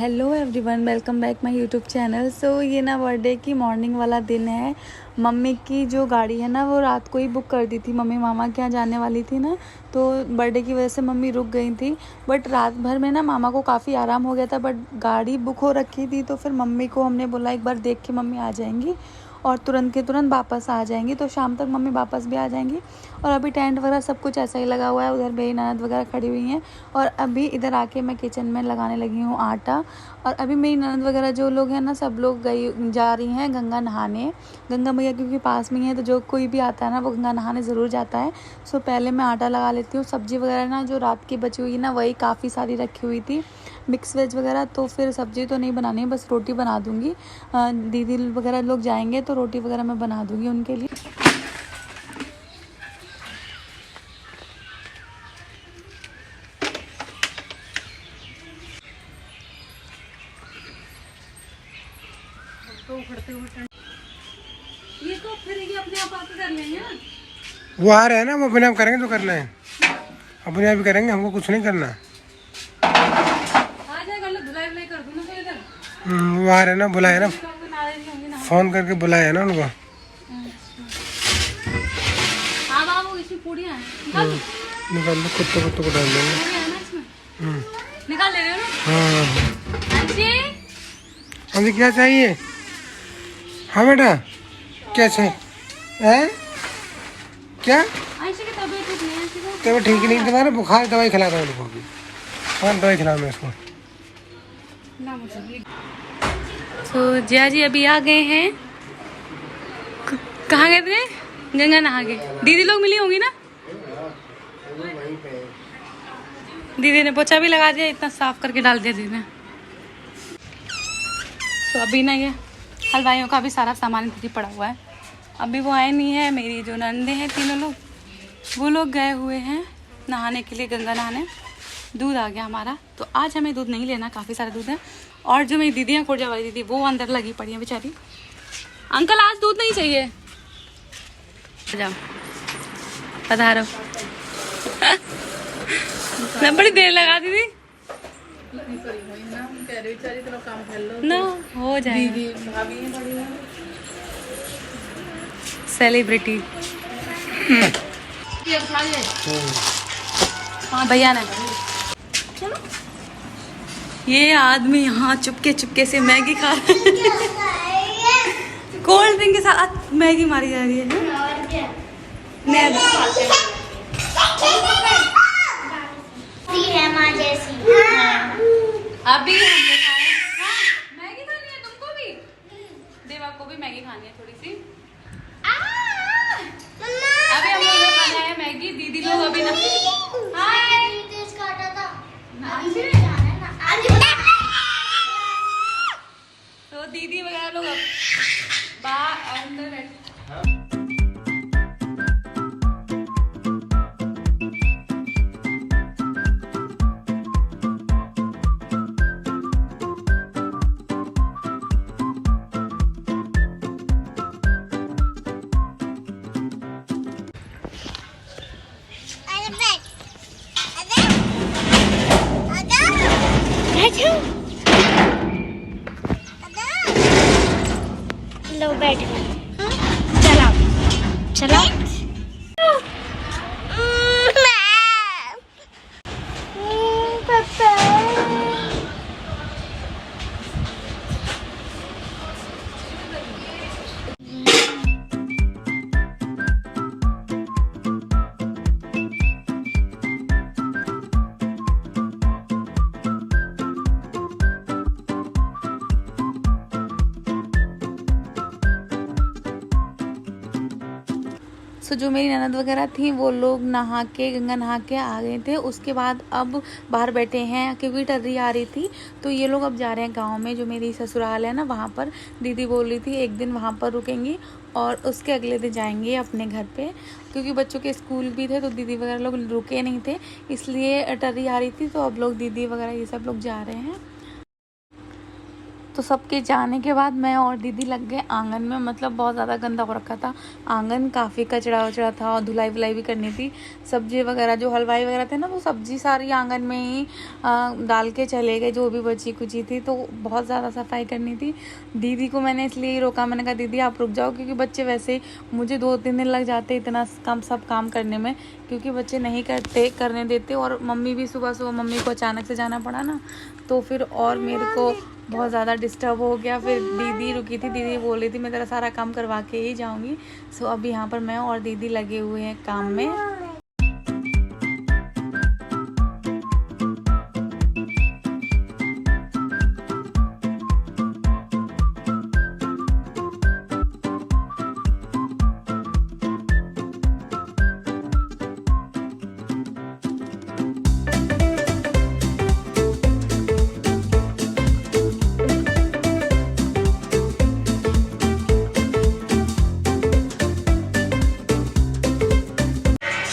Hello everyone, welcome back my YouTube channel. So ये ना birthday की मॉर्निंग वाला दिन है। मम्मी की जो गाड़ी है ना वो रात को ही बुक कर दी थी। मम्मी मामा के यहाँ जाने वाली थी ना, तो बर्थडे की वजह से मम्मी रुक गई थी। बट रात भर में ना मामा को काफ़ी आराम हो गया था, बट गाड़ी बुक हो रखी थी। तो फिर मम्मी को हमने बोला एक बार देख के मम्मी आ जाएंगी और तुरंत के तुरंत वापस आ जाएंगी, तो शाम तक मम्मी वापस भी आ जाएंगी। और अभी टेंट वगैरह सब कुछ ऐसा ही लगा हुआ है। उधर मेरी ननद वगैरह खड़ी हुई हैं और अभी इधर आके मैं किचन में लगाने लगी हूँ आटा। और अभी मेरी ननद वगैरह जो लोग हैं ना, सब लोग जा रही हैं गंगा नहाने। गंगा मैया क्योंकि पास में ही है, तो जो कोई भी आता है ना वो गंगा नहाने ज़रूर जाता है। सो पहले मैं आटा लगा लेती हूँ। सब्ज़ी वगैरह ना जो रात की बची हुई ना वही काफ़ी सारी रखी हुई थी, मिक्स वेज वगैरह। तो फिर सब्ज़ी तो नहीं बनानी, बस रोटी बना दूँगी। दीदी वगैरह लोग जाएंगे तो रोटी वगैरह मैं बना दूँगी उनके लिए। ये तो फिर ये अपने आप आके कर लेंगे ना। वो आ रहे हैं ना, वो अपने आप करेंगे तो करना है, अपने आप ही करेंगे, हमको कुछ नहीं करना। आ जाएगा, धुलाई वुलाई कर दूँ ना फिर इधर। वो आ रहे हैं ना, बुलाए ना, फोन करके बुलाया ना उनको। हाँ बाबू, इसमें पूड़ियाँ हैं, निकाल लो, कुत्ते कुत्ते को डाल देंगे। पूड़ियाँ हैं ना इसमें, निकाल ले रहे हो ना। हाँ अंशी, अभी क्या चाहिए? हाँ बेटा, क्या चाहिए? हैं? क्या अंशी की तबीयत ठीक नहीं है। अंशी को तबीयत ठीक नहीं, तुम्हारा बुखार, दवाई खिला दो उनको अभी। हाँ दवाई खिला मैं इसको। तो जिया जी अभी आ गए हैं। कहाँ गए थे? गंगा नहा के। दीदी लोग मिली होंगी ना। दीदी ने पोछा भी लगा दिया, इतना साफ करके डाल दिया दीदी ने। तो अभी ना ये हलवाइयों का भी सारा सामान दीदी पड़ा हुआ है। अभी वो आए नहीं है। मेरी जो नंदे हैं तीनों लोग, वो लोग गए हुए हैं नहाने के लिए, गंगा नहाने। दूध आ गया हमारा, तो आज हमें दूध नहीं लेना, काफ़ी सारे दूध है। और जो मेरी दीदी है खुर्जा वाली दीदी, वो अंदर लगी पड़ी है बेचारी। अंकल आज दूध नहीं चाहिए, जाओ पधारो। ना बड़ी देर लगा दीदी ना, हो जाएगा। सेलिब्रिटी भैया ने, ये आदमी यहाँ चुपके चुपके से मैगी खा रहा है। कोल्ड ड्रिंक के साथ मैगी मारी जा रही है। अभी हमने खाए, मैगी खानी है तुमको भी, देवा को भी मैगी खानी है थोड़ी सी। अभी हम लोग ने खाना है मैगी। दीदी लोग अभी ना, तो दीदी वगैरह लोग अब बाहर अंदर बैठे। लो बैठ गए। चलाओ चलाओ। सो जो मेरी ननद वगैरह थी वो लोग नहा के, गंगा नहा के आ गए थे। उसके बाद अब बाहर बैठे हैं क्योंकि टर्री आ रही थी। तो ये लोग अब जा रहे हैं गांव में, जो मेरी ससुराल है ना वहाँ पर। दीदी बोल रही थी एक दिन वहाँ पर रुकेंगी और उसके अगले दिन जाएंगे अपने घर पे, क्योंकि बच्चों के स्कूल भी थे। तो दीदी वगैरह लोग रुके नहीं थे, इसलिए टर्री आ रही थी। तो अब लोग दीदी वगैरह ये सब लोग जा रहे हैं। तो तो सबके जाने के बाद मैं और दीदी लग गए आंगन में। मतलब बहुत ज़्यादा गंदा हो रखा था आंगन, काफ़ी कचरा वचड़ा था और धुलाई वुलाई भी करनी थी। सब्जी वगैरह जो हलवाई वगैरह थे ना, वो सब्जी सारी आंगन में ही डाल के चले गए, जो भी बची कुची थी। तो बहुत ज़्यादा सफाई करनी थी। दीदी को मैंने इसलिए रोका, मैंने कहा दीदी आप रुक जाओ, क्योंकि बच्चे वैसे ही मुझे 2-3 दिन लग जाते इतना कम सब काम करने में, क्योंकि बच्चे नहीं करने देते। और मम्मी भी सुबह मम्मी को अचानक से जाना पड़ा ना, तो फिर और मेरे को बहुत ज़्यादा डिस्टर्ब हो गया। फिर दीदी रुकी थी, दीदी बोल रही थी मैं तेरा सारा काम करवा के ही जाऊंगी। सो अभी यहाँ पर मैं और दीदी लगे हुए हैं काम में।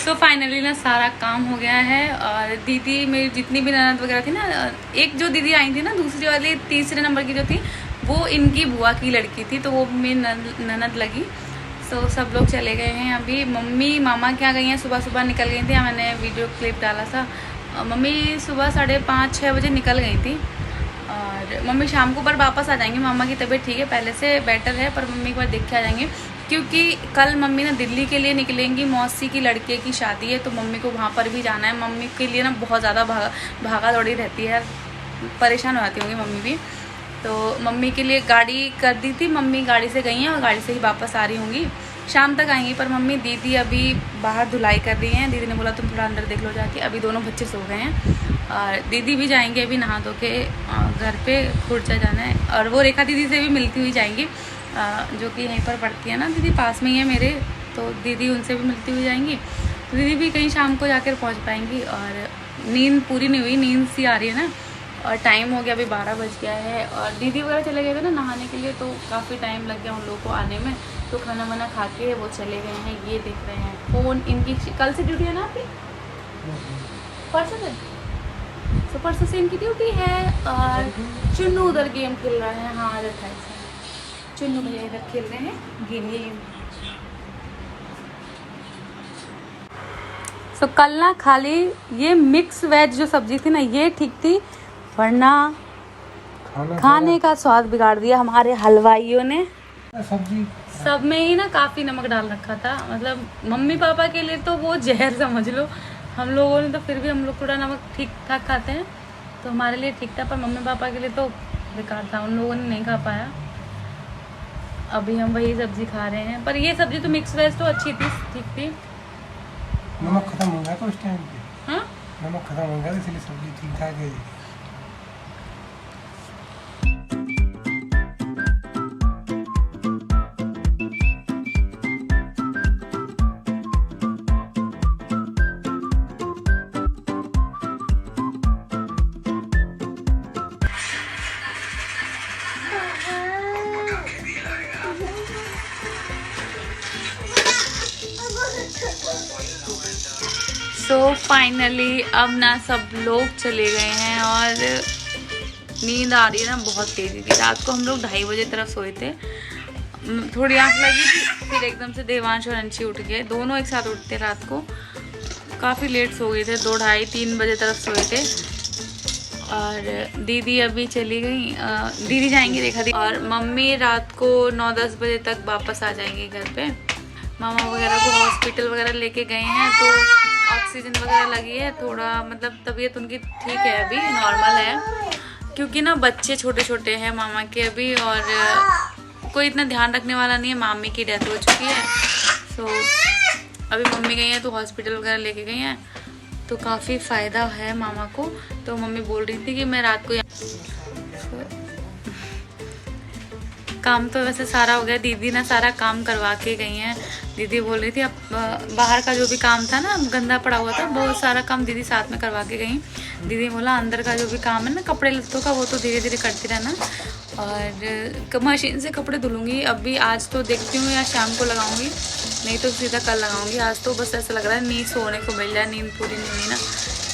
तो फाइनली ना सारा काम हो गया है। और दीदी मेरी जितनी भी ननद वगैरह थी ना, एक जो दीदी आई थी ना, दूसरी वाली तीसरे नंबर की जो थी, वो इनकी बुआ की लड़की थी, तो वो मेरी ननद लगी। तो सब लोग चले गए हैं अभी। मम्मी मामा क्या गई हैं, सुबह निकल गई थी, मैंने वीडियो क्लिप डाला था। मम्मी सुबह 5:30-6 बजे निकल गई थी। और मम्मी शाम को पर वापस आ जाएंगे। मामा की तबीयत ठीक है, पहले से बेटर है, पर मम्मी एक बार देख के आ जाएंगे, क्योंकि कल मम्मी ना दिल्ली के लिए निकलेंगी। मौसी की लड़के की शादी है, तो मम्मी को वहाँ पर भी जाना है। मम्मी के लिए ना बहुत ज़्यादा भागा दौड़ी रहती है, परेशान हो जाती होंगी मम्मी भी। तो मम्मी के लिए गाड़ी कर दी थी, मम्मी गाड़ी से गई हैं और गाड़ी से ही वापस आ रही होंगी, शाम तक आएंगी। पर मम्मी दीदी अभी बाहर धुलाई कर रही हैं। दीदी ने बोला तुम थोड़ा अंदर देख लो जाके। अभी दोनों बच्चे सो गए हैं और दीदी भी जाएंगे अभी नहा धो के घर पे खुर्चा जाना है। और वो रेखा दीदी से भी मिलती हुई जाएंगी, जो कि यहीं पर पढ़ती है ना दीदी, पास में ही है मेरे, तो दीदी उनसे भी मिलती हुई जाएंगी। तो दीदी भी कहीं शाम को जाकर पहुंच पाएंगी। और नींद पूरी नहीं हुई, नींद सी आ रही है ना, और टाइम हो गया अभी 12 बज गया है। और दीदी वगैरह चले गए थे ना नहाने के लिए, तो काफ़ी टाइम लग गया उन लोगों को आने में। तो खाना वाना खा के वो चले गए हैं। ये देख रहे हैं फ़ोन, इनकी कल से ड्यूटी है ना आपकी, परसों से, तो परसों से इनकी ड्यूटी है। और चुन्नू उधर गेम खेल रहा है, हाँ आज 28 है, चुन्नू भैया इधर खेल रहे हैं गेम। तो कल ना खाली ये मिक्स वेज जो सब्जी थी ना, ये ठीक थी, वरना खाने का स्वाद बिगाड़ दिया हमारे हलवाइयों ने। सब्जी सब में ही ना काफ़ी नमक डाल रखा था। मतलब मम्मी पापा के लिए तो वो जहर समझ लो, हम लोगों ने तो फिर भी, हम लोग थोड़ा नमक ठीक ठाक खाते हैं, तो हमारे लिए ठीक था। पर मम्मी पापा के लिए तो बेकार था, उन लोगों ने नहीं खा पाया। अभी हम वही सब्जी खा रहे हैं। पर ये सब्जी तो मिक्स वेज तो अच्छी थी, ठीक थी। नमक खत्म हो गया तो उस टाइम पे, हाँ नमक खत्म हो गया, इसलिए सब्जी ठीक ठाक है। सो फाइनली अब ना सब लोग चले गए हैं और नींद आ रही है ना बहुत तेज़ी थी। रात को हम लोग 2:30 बजे तरफ सोए थे, थोड़ी आँख लगी थी, फिर एकदम से देवांश और अंशी उठ गए। दोनों एक साथ उठते रात को, काफ़ी लेट सो गए थे, 2, 2:30, 3 बजे तरफ सोए थे। और दीदी अभी चली गई, दीदी जाएंगी रेखा दी, और मम्मी रात को 9-10 बजे तक वापस आ जाएंगी घर पे। मामा वगैरह को हॉस्पिटल वगैरह लेके गए हैं, तो ऑक्सीजन वगैरह लगी है, थोड़ा मतलब तबीयत उनकी ठीक है, अभी नॉर्मल है। क्योंकि ना बच्चे छोटे छोटे हैं मामा के अभी, और कोई इतना ध्यान रखने वाला नहीं है, मामी की डेथ हो चुकी है। सो अभी मम्मी गई हैं तो हॉस्पिटल वगैरह लेके गई हैं, तो काफ़ी फ़ायदा है मामा को। तो मम्मी बोल रही थी कि मैं रात को काम तो वैसे सारा हो गया, दीदी ना सारा काम करवा के गई हैं। दीदी बोल रही थी अब बाहर का जो भी काम था ना गंदा पड़ा हुआ था, बहुत सारा काम दीदी साथ में करवा के गई। दीदी बोला अंदर का जो भी काम है ना कपड़े लत्तों का, वो तो धीरे धीरे करती रहना, और मशीन से कपड़े धुलूँगी। अभी आज तो देखती हूँ या शाम को लगाऊँगी, नहीं तो सीधा कल लगाऊँगी। आज तो बस ऐसा लग रहा है नींद सोने को मिल जाए, नींद पूरी नहीं हुई ना,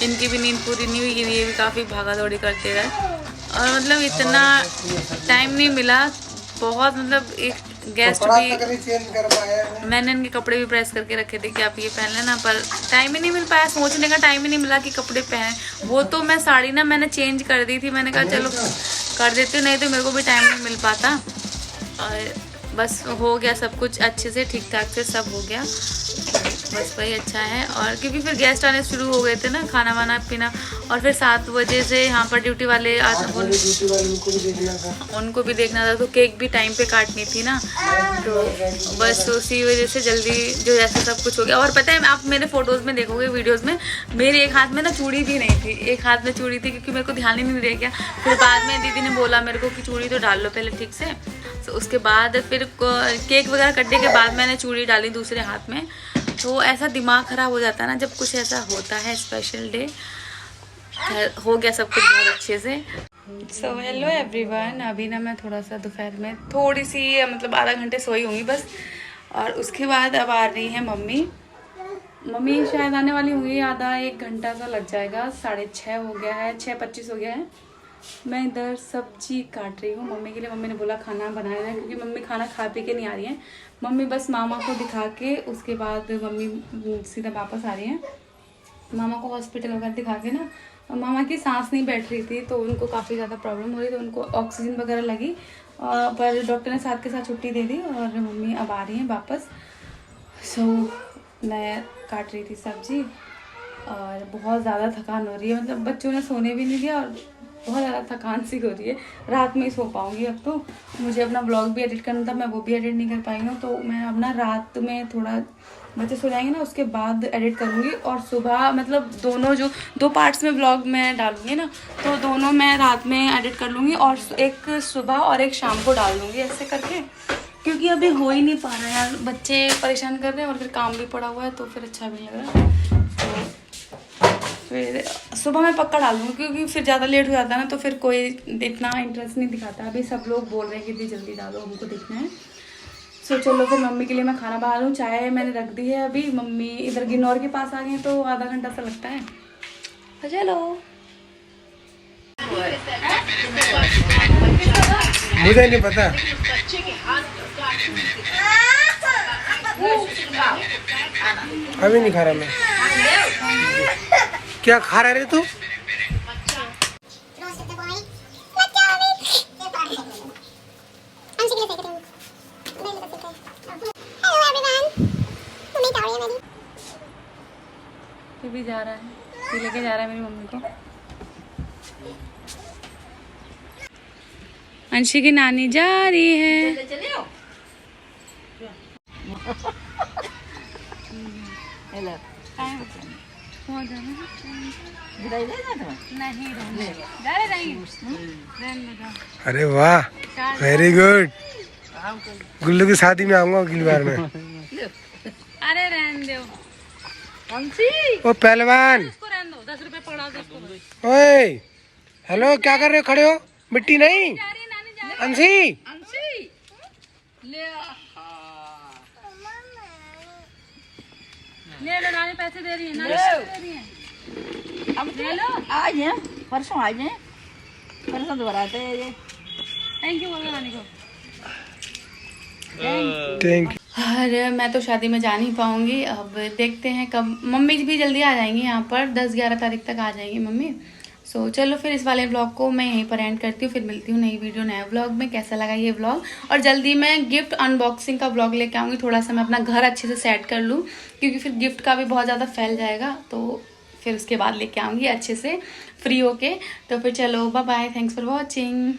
इनकी भी नींद पूरी नहीं हुई, ये भी काफ़ी भागा दौड़ी करते रहे। और मतलब इतना टाइम नहीं मिला, बहुत मतलब एक गेस्ट भी, चेंज कर पाया। मैंने इनके कपड़े भी प्रेस करके रखे थे कि आप ये पहन लेना, पर टाइम ही नहीं मिल पाया, सोचने का टाइम ही नहीं मिला कि कपड़े पहन। वो तो मैं साड़ी ना मैंने चेंज कर दी थी, मैंने कहा चलो कर देती हूँ, नहीं तो मेरे को भी टाइम नहीं मिल पाता। और बस हो गया सब कुछ अच्छे से, ठीक ठाक से सब हो गया, बस वही अच्छा है। और क्योंकि फिर गेस्ट आने शुरू हो गए थे ना, खाना वाना पीना, और फिर 7 बजे से यहाँ पर ड्यूटी वाले उनको भी देखना था, तो केक भी टाइम पे काटनी थी ना, तो बस उसी वजह से जल्दी जो जैसे सब कुछ हो गया। और पता है आप मेरे फोटोज़ में देखोगे, वीडियोज़ में, मेरे एक हाथ में ना चूड़ी भी नहीं थी, एक हाथ में चूड़ी थी क्योंकि मेरे को ध्यान ही नहीं रह गया। फिर बाद में दीदी ने बोला मेरे को कि चूड़ी तो डाल लो पहले ठीक से, तो उसके बाद फिर केक वगैरह कटने के बाद मैंने चूड़ी डाली दूसरे हाथ में। तो ऐसा दिमाग ख़राब हो जाता है ना जब कुछ ऐसा होता है स्पेशल डे। हो गया सब कुछ बहुत अच्छे से। सो हेलो एवरीवन, अभी ना मैं थोड़ा सा दोपहर में थोड़ी सी मतलब आधा घंटे सोई होंगी बस, और उसके बाद अब आ रही है मम्मी शायद आने वाली होंगी, आधा 1 घंटा सा लग जाएगा, 6:30 हो गया है, 6:25 हो गया है। मैं इधर सब्जी काट रही हूँ मम्मी के लिए। मम्मी ने बोला खाना बना लेना, क्योंकि मम्मी खाना खा पी के नहीं आ रही है। मम्मी बस मामा को दिखा के उसके बाद मम्मी सीधा वापस आ रही है। मामा को हॉस्पिटल वगैरह दिखा के ना, मामा की सांस नहीं बैठ रही थी, तो उनको काफ़ी ज़्यादा प्रॉब्लम हो रही थी, तो उनको ऑक्सीजन वगैरह लगी, पर डॉक्टर ने साथ के साथ छुट्टी दे दी और मम्मी अब आ रही हैं वापस। सो मैं काट रही थी सब्जी और बहुत ज़्यादा थकान हो रही है, मतलब बच्चों ने सोने भी नहीं दिया और बहुत ज़्यादा थकान सी हो रही है। रात में ही सो पाऊँगी अब तो। मुझे अपना ब्लॉग भी एडिट करना था, मैं वो भी एडिट नहीं कर पाई हूँ, तो मैं अपना रात में थोड़ा बच्चे सो जाएंगे ना उसके बाद एडिट करूँगी, और सुबह मतलब दोनों जो 2 पार्ट्स में ब्लॉग मैं डालूँगी ना, तो दोनों मैं रात में एडिट कर लूँगी और एक सुबह और एक शाम को डाल दूँगी ऐसे करके, क्योंकि अभी हो ही नहीं पा रहा है यार, बच्चे परेशान कर रहे हैं और फिर काम भी पड़ा हुआ है, तो फिर अच्छा भी लग रहा है। तो फिर सुबह मैं पक्का डाल दूँगी, क्योंकि फिर ज़्यादा लेट हो जाता है ना, तो फिर कोई इतना इंटरेस्ट नहीं दिखाता। अभी सब लोग बोल रहे हैं कि दी जल्दी डालो, हमको देखना है। सो चलो फिर मम्मी के लिए मैं खाना बना लूँ। चाय मैंने रख दी है, अभी मम्मी इधर गिन्नौर के पास आ गए तो आधा घंटा सा लगता है। चलो मुझे नहीं पता, अभी नहीं खा रहा मैं। क्या खा रहा रे तू? फिर भी जा रहा है, फिर लेके जा रहा है मेरी मम्मी को। अंशी की नानी जा रही है। अरे वाह, वेरी गुड। गुल्लू की शादी में आऊंगा अगली बार में। अरे रहने दो ओ पहलवान, उसको रहने दो, 10 रुपए पकड़ा दो उसको। ओए हेलो, क्या कर रहे हो? खड़े हो? मिट्टी नहीं। अंशी ले लो, नानी पैसे दे रही है, नानी पैसे दे रही है। अब ले लो, आज हैं परसों, आज हैं परसों दोबारा आते हैं ये। थैंक यू बोलो नानी को। Thank you. अरे मैं तो शादी में जा नहीं पाऊंगी, अब देखते हैं कब। मम्मी भी जल्दी आ जाएंगी यहाँ पर, 10-11 तारीख तक आ जाएंगी मम्मी। सो चलो फिर इस वाले ब्लॉग को मैं यहीं पर एंड करती हूँ, फिर मिलती हूँ नई वीडियो नए ब्लॉग में। कैसा लगा ये ब्लॉग, और जल्दी मैं गिफ्ट अनबॉक्सिंग का ब्लॉग लेके आऊँगी। थोड़ा सा मैं अपना घर अच्छे से सेट कर लूँ, क्योंकि फिर गिफ्ट का भी बहुत ज़्यादा फैल जाएगा, तो फिर उसके बाद लेके आऊँगी अच्छे से फ्री होके। तो फिर चलो bye bye, thanks for watching.